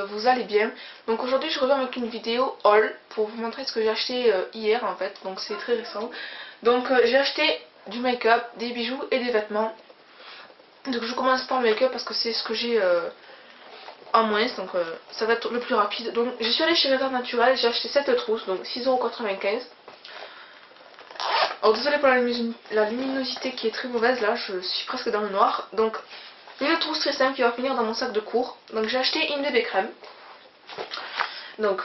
Vous allez bien. Donc aujourd'hui je reviens avec une vidéo haul pour vous montrer ce que j'ai acheté hier en fait, donc c'est très récent. Donc j'ai acheté du make-up, des bijoux et des vêtements. Donc je commence par le make-up parce que c'est ce que j'ai en moins, donc ça va être le plus rapide. Donc je suis allée chez Réserve Naturelle, j'ai acheté cette trousse, donc 6,95 €. Alors désolé pour la luminosité qui est très mauvaise, là je suis presque dans le noir. Donc une trousse très simple qui va finir dans mon sac de cours. Donc j'ai acheté une bébé crème. Donc,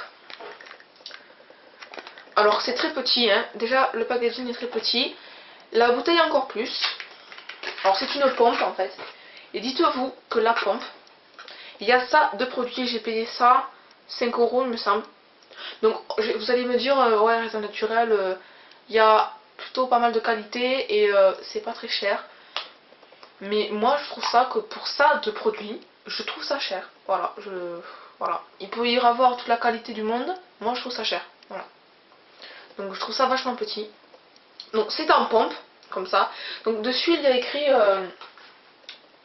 alors c'est très petit, hein. Déjà le packaging est très petit. La bouteille encore plus. Alors c'est une pompe en fait. Et dites-vous que la pompe, il y a ça de produits, j'ai payé ça 5 € il me semble. Donc vous allez me dire, ouais Réserve Naturelle, il y a plutôt pas mal de qualité et c'est pas très cher. Mais moi je trouve ça que pour ça de produits, je trouve ça cher. Voilà, voilà. Il peut y avoir toute la qualité du monde, moi je trouve ça cher. Voilà. Donc je trouve ça vachement petit. Donc c'est en pompe, comme ça. Donc dessus il y a écrit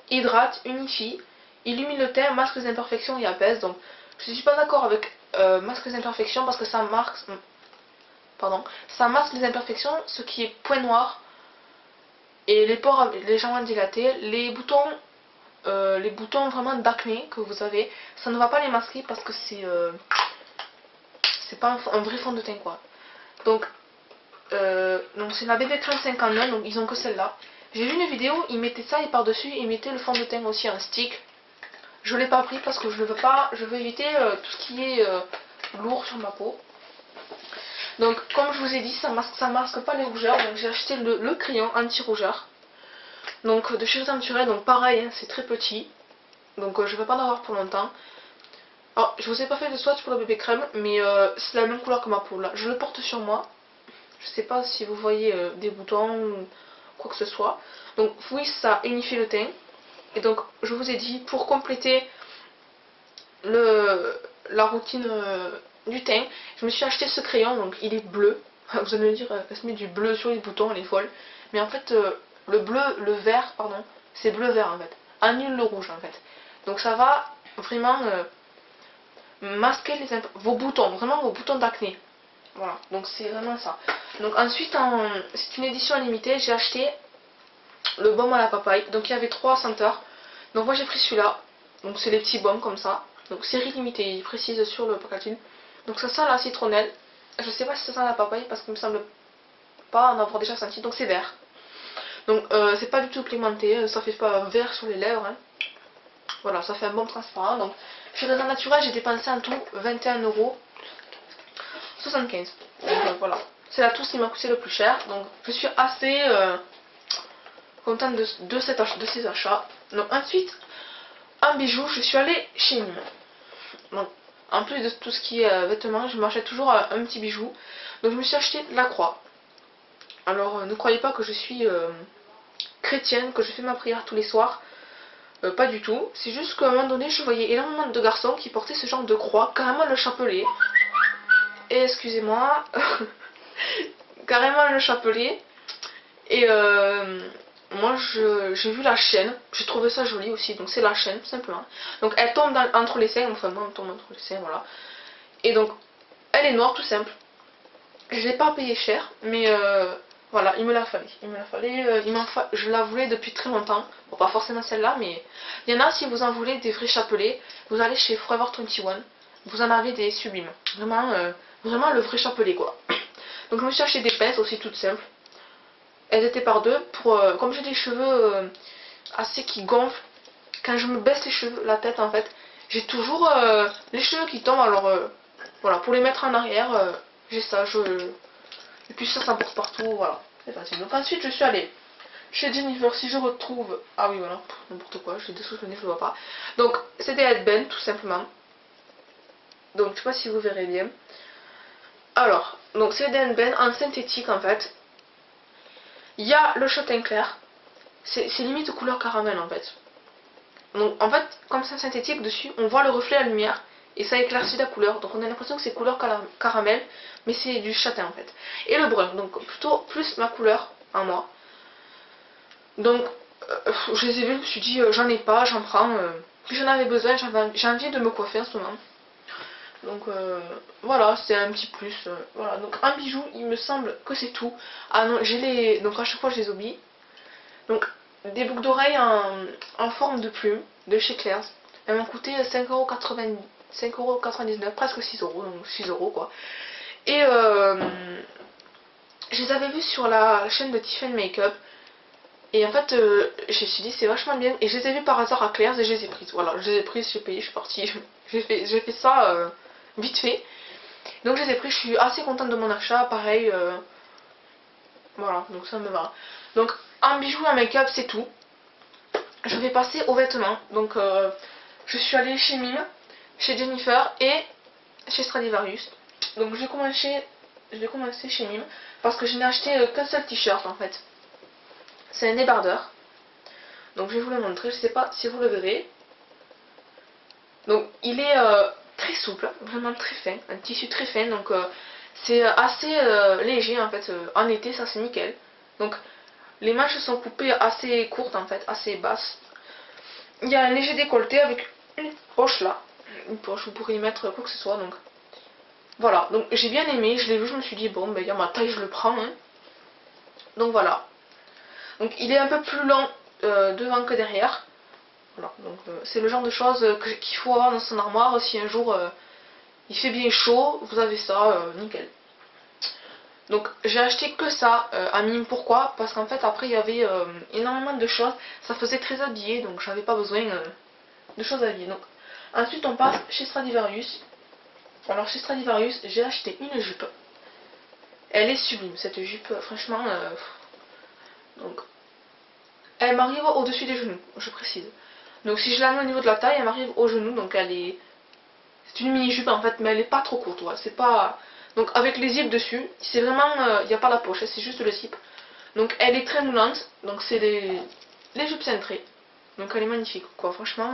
hydrate, unifie, illumine le teint, masque les imperfections et apaise. Donc je suis pas d'accord avec masque les imperfections parce que ça marque. Pardon. Ça masque les imperfections, ce qui est point noir. Et les pores légèrement dilatés, les boutons vraiment d'acné que vous avez, ça ne va pas les masquer parce que c'est pas un vrai fond de teint quoi. Donc c'est la BB crème 5 en 1, donc ils ont que celle-là. J'ai vu une vidéo, ils mettaient ça et par-dessus ils mettaient le fond de teint aussi en stick. Je l'ai pas pris parce que je veux éviter tout ce qui est lourd sur ma peau. Donc comme je vous ai dit, ça masque pas les rougeurs, donc j'ai acheté le crayon anti-rougeur. Donc de chez Réserve Naturelle, donc pareil, hein, c'est très petit. Donc je vais pas en avoir pour longtemps. Alors je vous ai pas fait de swatch pour la bébé crème, mais c'est la même couleur que ma peau là. Je le porte sur moi. Je sais pas si vous voyez des boutons ou quoi que ce soit. Donc oui, ça unifie le teint. Et donc je vous ai dit, pour compléter la routine du teint, je me suis acheté ce crayon, donc il est bleu. Vous allez me dire, elle se met du bleu sur les boutons, elle est folle. Mais en fait, le vert, pardon, c'est bleu-vert en fait. Annule le rouge en fait. Donc ça va vraiment masquer vos boutons, vraiment vos boutons d'acné. Voilà, donc c'est vraiment ça. Donc ensuite, c'est une édition limitée, j'ai acheté le baume à la papaye. Donc il y avait 3 senteurs. Donc moi j'ai pris celui-là. Donc c'est les petits baumes comme ça. Donc série limitée, il précise sur le packaging. Donc ça sent la citronnelle. Je sais pas si ça sent la papaye parce qu'il me semble pas en avoir déjà senti. Donc c'est vert. Donc c'est pas du tout pigmenté, ça fait pas vert sur les lèvres. Hein. Voilà, ça fait un baume transparent. Donc chez Réserve Naturelle, j'ai dépensé en tout 21,75 €. Donc voilà. C'est la trousse qui m'a coûté le plus cher. Donc je suis assez contente de ces achats. Donc ensuite, en bijoux, je suis allée chez Nîmes. Donc en plus de tout ce qui est vêtements, je m'achète toujours un petit bijou. Donc je me suis acheté la croix. Alors ne croyez pas que je suis chrétienne, que je fais ma prière tous les soirs. Pas du tout. C'est juste qu'à un moment donné, je voyais énormément de garçons qui portaient ce genre de croix, carrément le chapelet. Et excusez-moi, carrément le chapelet. Et moi j'ai vu la chaîne, j'ai trouvé ça joli aussi, donc c'est la chaîne tout simplement. Donc elle tombe entre les seins, enfin moi elle tombe entre les seins, voilà. Et donc elle est noire tout simple. Je l'ai pas payé cher, mais voilà, il me l'a fallu. Je la voulais depuis très longtemps. Bon, pas forcément celle-là, mais il y en a, si vous en voulez des vrais chapelets, vous allez chez Forever 21. Vous en avez des sublimes. Vraiment, vraiment le vrai chapelet quoi. Donc je me suis acheté des pinces aussi toutes simples. Elles étaient par deux. Comme j'ai des cheveux assez qui gonflent, quand je me baisse les cheveux, la tête en fait, j'ai toujours les cheveux qui tombent. Alors voilà, pour les mettre en arrière, j'ai ça. Et puis ça porte partout. Voilà, c'est facile. Donc ensuite, je suis allée chez Jennifer. Si je retrouve. Ah oui, voilà, n'importe quoi. J'ai des souvenirs, je ne vois pas. Donc c'est des headbands tout simplement. Donc je sais pas si vous verrez bien. Alors, donc c'est des headbands en synthétique en fait. Il y a le châtain clair, c'est limite couleur caramel en fait. Donc en fait, comme c'est synthétique dessus, on voit le reflet à la lumière et ça éclaircit la couleur. Donc on a l'impression que c'est couleur caramel, mais c'est du châtain en fait. Et le brun, donc plutôt plus ma couleur à moi. Donc je les ai vus, je me suis dit j'en ai pas, j'en prends. j'en avais besoin, j'ai envie de me coiffer en ce moment. Donc voilà, c'est un petit plus. Voilà, donc un bijou, il me semble que c'est tout. Ah non, j'ai les. Donc à chaque fois je les oublie. Donc des boucles d'oreilles en forme de plume de chez Claire's. Elles m'ont coûté 5,99€, 5,99€, presque 6€, donc 6€ quoi. Et je les avais vues sur la chaîne de Tiffany Makeup. Et en fait, je me suis dit c'est vachement bien. Et je les ai vues par hasard à Claire's et je les ai prises. Voilà, je les ai prises, j'ai payé, je suis partie. J'ai fait ça vite fait. Donc je les ai prises, je suis assez contente de mon achat. Pareil, voilà, donc ça me va. Donc en bijoux et en make-up, c'est tout. Je vais passer aux vêtements. Donc je suis allée chez Mime, chez Jennifer et chez Stradivarius. Donc je vais commencer chez Mime parce que je n'ai acheté qu'un seul t-shirt en fait. C'est un débardeur. Donc je vais vous le montrer, je ne sais pas si vous le verrez. Donc il est très souple, vraiment très fin, un tissu très fin. Donc c'est assez léger en fait. En été ça c'est nickel. Donc les manches sont coupées assez courtes en fait, assez basses. Il y a un léger décolleté avec une poche là. Une poche, vous pourrez y mettre quoi que ce soit. Donc voilà, donc j'ai bien aimé, je l'ai vu, je me suis dit bon ben il y a ma taille, je le prends. Hein. Donc voilà. Donc il est un peu plus long devant que derrière. Voilà, donc c'est le genre de choses qu'il faut avoir dans son armoire si un jour il fait bien chaud, vous avez ça, nickel. Donc j'ai acheté que ça à Mime, pourquoi? Parce qu'en fait après il y avait énormément de choses, ça faisait très habillé, donc j'avais pas besoin de choses habillées. Donc ensuite on passe chez Stradivarius. Alors chez Stradivarius j'ai acheté une jupe. Elle est sublime cette jupe, franchement. Donc elle m'arrive au-dessus des genoux, je précise. Donc si je la mets au niveau de la taille, elle m'arrive au genou, donc elle est... C'est une mini-jupe en fait, mais elle est pas trop courte, ouais. C'est pas... Donc avec les zips dessus, c'est vraiment... Il n'y a pas la poche, c'est juste le zip. Donc elle est très moulante, donc c'est les jupes cintrées. Donc elle est magnifique, quoi. Franchement,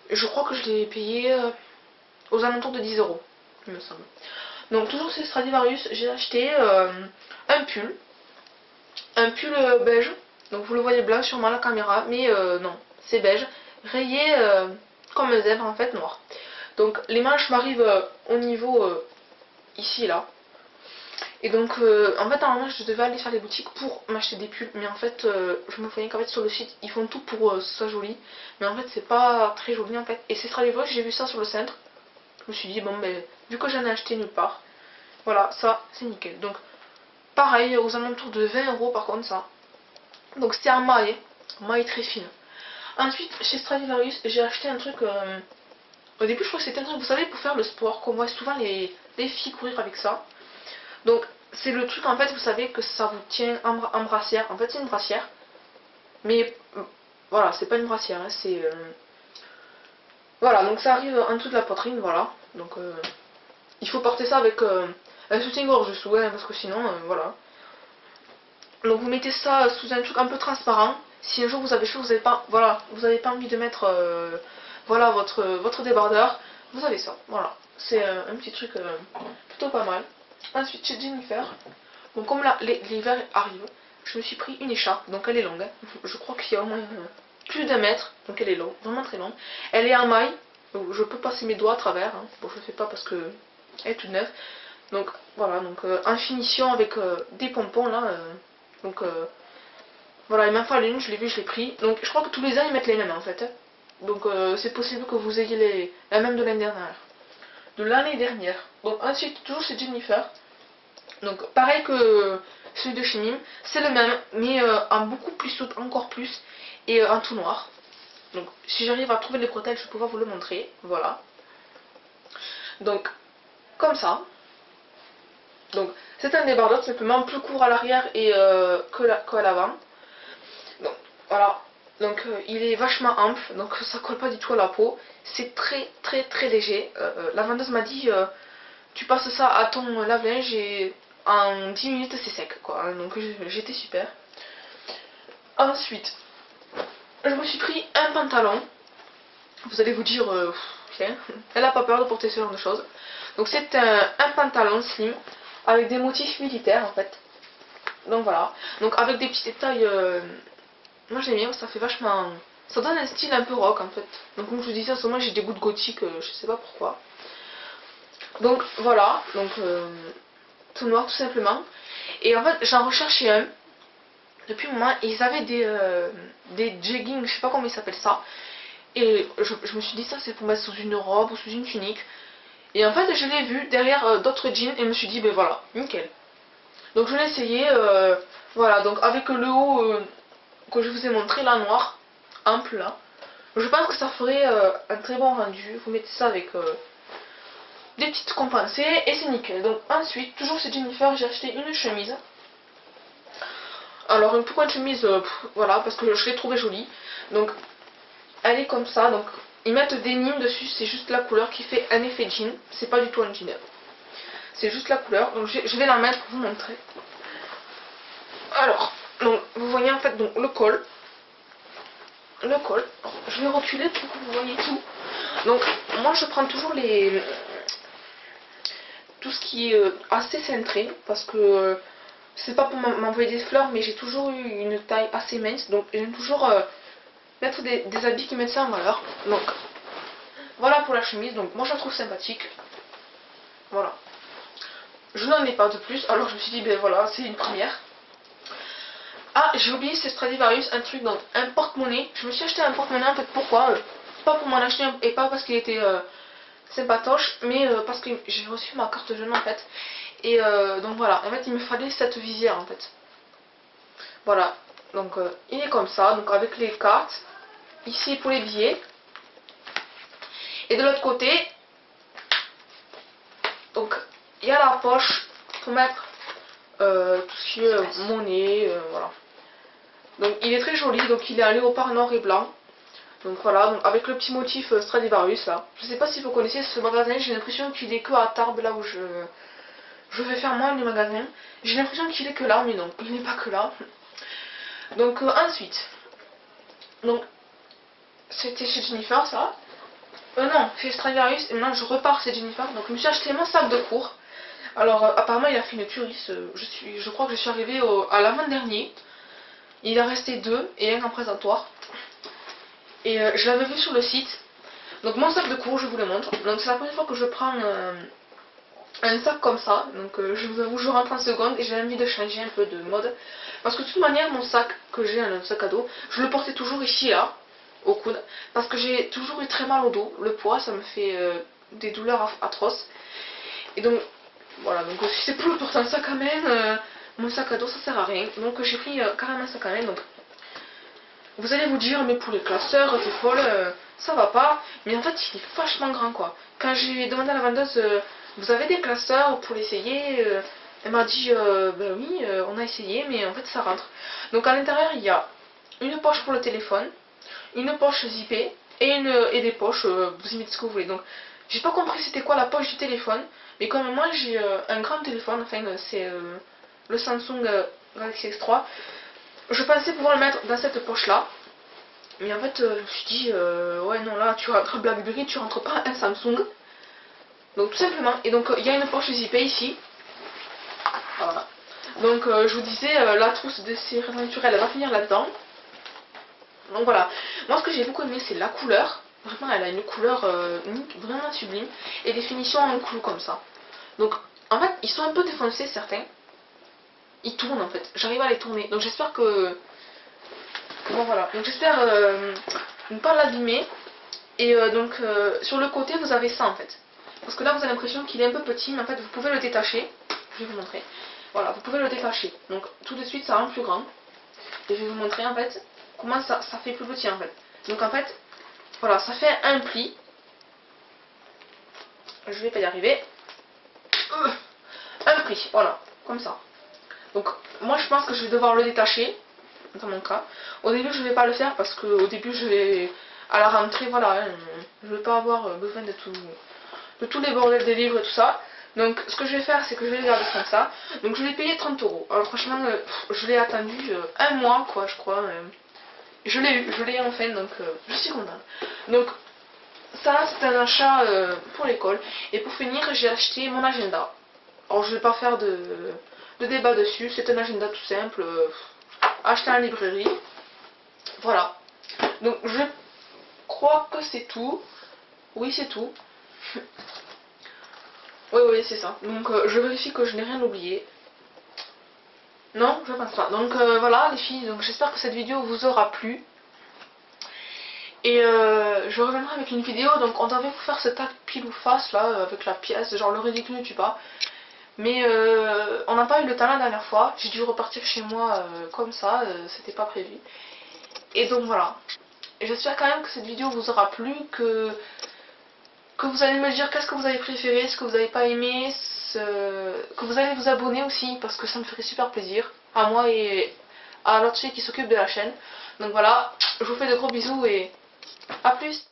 je crois que je l'ai payé aux alentours de 10€, il me semble. Donc toujours chez Stradivarius, j'ai acheté un pull. Un pull beige. Donc vous le voyez blanc sûrement à la caméra, mais non, c'est beige, rayé comme un zèbre en fait, noir. Donc les manches m'arrivent au niveau ici là. Et donc en fait normalement je devais aller faire les boutiques pour m'acheter des pulls, mais en fait je me voyais qu'en fait sur le site ils font tout pour que ce soit joli, mais en fait c'est pas très joli en fait. Et c'est Stradivarius, j'ai vu ça sur le centre, je me suis dit bon ben vu que j'en ai acheté nulle part, voilà ça c'est nickel. Donc pareil aux alentours de 20€ par contre ça. Donc c'est un maille très fine. Ensuite chez Stradivarius j'ai acheté un truc, au début je crois que c'était un truc vous savez pour faire le sport, qu'on voit souvent les filles courir avec ça. Donc c'est le truc en fait vous savez que ça vous tient en brassière, en fait c'est une brassière. Mais voilà c'est pas une brassière, hein, c'est... Voilà donc ça arrive en dessous de la poitrine, voilà. Donc il faut porter ça avec un soutien-gorge dessous, hein, parce que sinon voilà. Donc vous mettez ça sous un truc un peu transparent. Si un jour vous avez chaud, vous n'avez pas, voilà, vous avez pas envie de mettre voilà, votre débardeur, vous avez ça. Voilà, c'est un petit truc plutôt pas mal. Ensuite chez Jennifer, bon, comme l'hiver arrive, je me suis pris une écharpe, donc elle est longue. Hein. Je crois qu'il y a au moins plus d'1 mètre, donc elle est longue, vraiment très longue. Elle est en maille, donc je peux passer mes doigts à travers. Hein. Bon, je ne fais pas parce que elle est toute neuve. Donc voilà, donc en finition avec des pompons là. Donc voilà, il m'en fallait une, je l'ai vu, je l'ai pris. Donc je crois que tous les ans ils mettent les mêmes en fait. Donc c'est possible que vous ayez la même de l'année dernière. De l'année dernière. Donc ensuite, toujours chez Jennifer. Donc pareil que celui de chez Mime, c'est le même, mais en beaucoup plus souple, encore plus, et en tout noir. Donc si j'arrive à trouver les bretelles, je vais pouvoir vous le montrer. Voilà. Donc comme ça. Donc c'est un débardeur simplement plus court à l'arrière et qu'à l'avant. Donc voilà. Donc il est vachement ample, donc ça colle pas du tout à la peau. C'est très léger. La vendeuse m'a dit tu passes ça à ton lave-linge et en 10 minutes c'est sec quoi. Donc j'étais super. Ensuite, je me suis pris un pantalon. Vous allez vous dire tiens, elle a pas peur de porter ce genre de choses. Donc c'est un pantalon slim avec des motifs militaires en fait. Donc voilà. Donc avec des petits détails. Moi j'aime bien, ça fait vachement Ça donne un style un peu rock en fait. Donc comme je vous disais, en ce moment j'ai des goûts de gothique, je sais pas pourquoi. Donc voilà, donc tout noir tout simplement. Et en fait j'en recherchais un depuis un moment et ils avaient des jeggings, je sais pas comment ils s'appellent ça. Et je me suis dit ça c'est pour mettre sous une robe ou sous une tunique. Et en fait je l'ai vu derrière d'autres jeans et je me suis dit ben voilà, nickel. Donc je l'ai essayé, voilà, donc avec le haut que je vous ai montré là noir, ample là. Je pense que ça ferait un très bon rendu. Vous mettez ça avec des petites compensées et c'est nickel. Donc ensuite, toujours chez Jennifer, j'ai acheté une chemise. Alors pourquoi une chemise voilà, parce que je l'ai trouvée jolie. Donc elle est comme ça. Donc ils mettent des nimes dessus, c'est juste la couleur qui fait un effet jean. C'est pas du tout un jean. C'est juste la couleur. Donc je vais la mettre pour vous montrer. Alors, donc, vous voyez en fait donc, le col. Le col. Je vais reculer pour que vous voyez tout. Donc moi je prends toujours tout ce qui est assez cintré parce que c'est pas pour m'envoyer des fleurs mais j'ai toujours eu une taille assez mince donc j'aime toujours mettre des habits qui mettent ça en valeur. Donc voilà pour la chemise, donc moi je la trouve sympathique. Voilà. Je n'en ai pas de plus alors je me suis dit ben voilà c'est une première. Ah, j'ai oublié, c'est Stradivarius, un truc, donc un porte-monnaie. Je me suis acheté un porte-monnaie en fait, pourquoi pas pour m'en acheter un, et pas parce qu'il était sympatoche, mais parce que j'ai reçu ma carte jeune en fait. Et donc voilà, en fait il me fallait cette visière en fait. Voilà, donc il est comme ça, donc avec les cartes, ici pour les billets. Et de l'autre côté, donc il y a la poche pour mettre tout ce qui est monnaie, voilà. Donc il est très joli, donc il est à léopard noir et blanc. Donc voilà, donc avec le petit motif Stradivarius là. Je sais pas si vous connaissez ce magasin, j'ai l'impression qu'il est que à Tarbes, là où je vais faire moi les magasins. J'ai l'impression qu'il est que là, mais non, il n'est pas que là. Donc ensuite, donc c'était chez Jennifer ça. Non, chez Stradivarius, et maintenant je repars chez Jennifer. Donc je me suis acheté mon sac de cours. Alors apparemment il a fait une tuerie, je crois que je suis arrivée à l'avant-dernier. Il en restait 2 et un en présentoir. Et je l'avais vu sur le site. Donc mon sac de cours, je vous le montre. Donc c'est la première fois que je prends un sac comme ça. Donc je vous avoue, je rentre en seconde et j'ai envie de changer un peu de mode. Parce que de toute manière, mon sac que j'ai, un sac à dos, je le portais toujours ici là, au coude. Parce que j'ai toujours eu très mal au dos. Le poids, ça me fait des douleurs atroces. Et donc voilà, donc si c'est pour porter un sac à main, mon sac à dos ça sert à rien. Donc j'ai pris carrément un sac à main. Donc vous allez vous dire, mais pour les classeurs, t'es folle, ça va pas. Mais en fait, il est vachement grand quoi. Quand j'ai demandé à la vendeuse, vous avez des classeurs pour l'essayer, elle m'a dit, ben oui, on a essayé, mais en fait ça rentre. Donc à l'intérieur, il y a une poche pour le téléphone, une poche zippée et des poches, vous y mettez ce que vous voulez. Donc j'ai pas compris c'était quoi la poche du téléphone, mais comme moi j'ai un grand téléphone, enfin c'est le Samsung Galaxy S3. Je pensais pouvoir le mettre dans cette poche là, mais en fait je me suis dit ouais non là tu rentres Blackberry, tu rentres pas un Samsung. Donc tout simplement, et donc il y a une poche zippée ici. Voilà. Donc je vous disais la trousse de cire naturelle elle va finir là-dedans. Donc voilà, moi ce que j'ai beaucoup aimé c'est la couleur. Vraiment elle a une couleur vraiment sublime. Et des finitions en clou comme ça. Donc en fait ils sont un peu défoncés certains. Ils tournent en fait, j'arrive à les tourner. Donc j'espère que... Bon voilà, donc j'espère ne pas l'abîmer. Et donc sur le côté vous avez ça en fait. Parce que là vous avez l'impression qu'il est un peu petit, mais en fait vous pouvez le détacher. Je vais vous montrer. Voilà, vous pouvez le détacher. Donc tout de suite ça rend plus grand. Et je vais vous montrer en fait comment ça fait plus petit en fait. Donc en fait, voilà, ça fait un pli. Je vais pas y arriver. Un pli, voilà, comme ça. Donc moi je pense que je vais devoir le détacher, dans mon cas. Au début je vais pas le faire parce que au début je vais à la rentrée, voilà, je vais pas avoir besoin de tous les bordels des livres et tout ça. Donc ce que je vais faire c'est que je vais les garder comme ça. Donc je l'ai payé 30 €. Alors franchement je l'ai attendu un mois quoi je crois. Je l'ai eu, je l'ai enfin donc je suis contente. Donc ça c'est un achat pour l'école. Et pour finir j'ai acheté mon agenda. Alors je vais pas faire de débat dessus, c'est un agenda tout simple, acheté en librairie. Voilà. Donc je crois que c'est tout. Oui, c'est tout. Oui, c'est ça. Donc je vérifie que je n'ai rien oublié. Non, je pense pas. Donc voilà les filles, donc j'espère que cette vidéo vous aura plu. Et je reviendrai avec une vidéo, donc on devait vous faire ce tag pile ou face là, avec la pièce, genre le ridicule ne tue pas. Mais on n'a pas eu le temps la dernière fois, j'ai dû repartir chez moi comme ça, c'était pas prévu. Et donc voilà. Et j'espère quand même que cette vidéo vous aura plu, que vous allez me dire qu'est-ce que vous avez préféré, ce que vous n'avez pas aimé, que vous allez vous abonner aussi, parce que ça me ferait super plaisir, à moi et à l'autre fille qui s'occupe de la chaîne. Donc voilà, je vous fais de gros bisous et à plus.